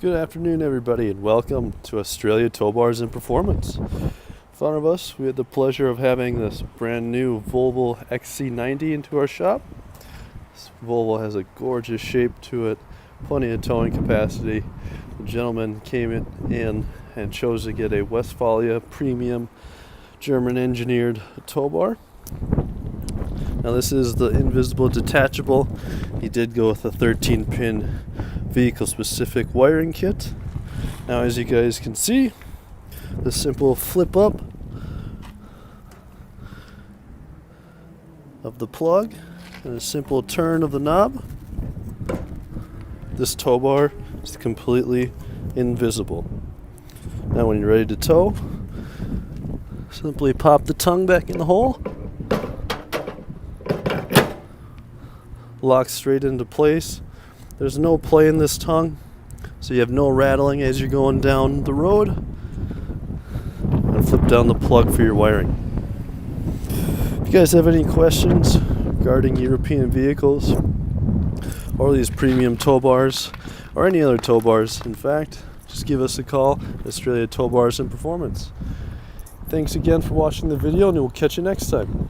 Good afternoon, everybody, and welcome to Westfalia Towbars and Performance. In front of us, we had the pleasure of having this brand new Volvo XC90 into our shop. This Volvo has a gorgeous shape to it, plenty of towing capacity. The gentleman came in and chose to get a Westfalia Premium German-engineered tow bar. Now this is the invisible detachable. He did go with a 13-pin vehicle-specific wiring kit. Now as you guys can see, the simple flip up of the plug and a simple turn of the knob. This tow bar is completely invisible. Now when you're ready to tow, simply pop the tongue back in the hole. Locks straight into place. There's no play in this tongue, so you have no rattling as you're going down the road. And flip down the plug for your wiring. If you guys have any questions regarding European vehicles or these premium tow bars or any other tow bars, in fact, just give us a call. Westfalia Towbars and Performance. Thanks again for watching the video, and we'll catch you next time.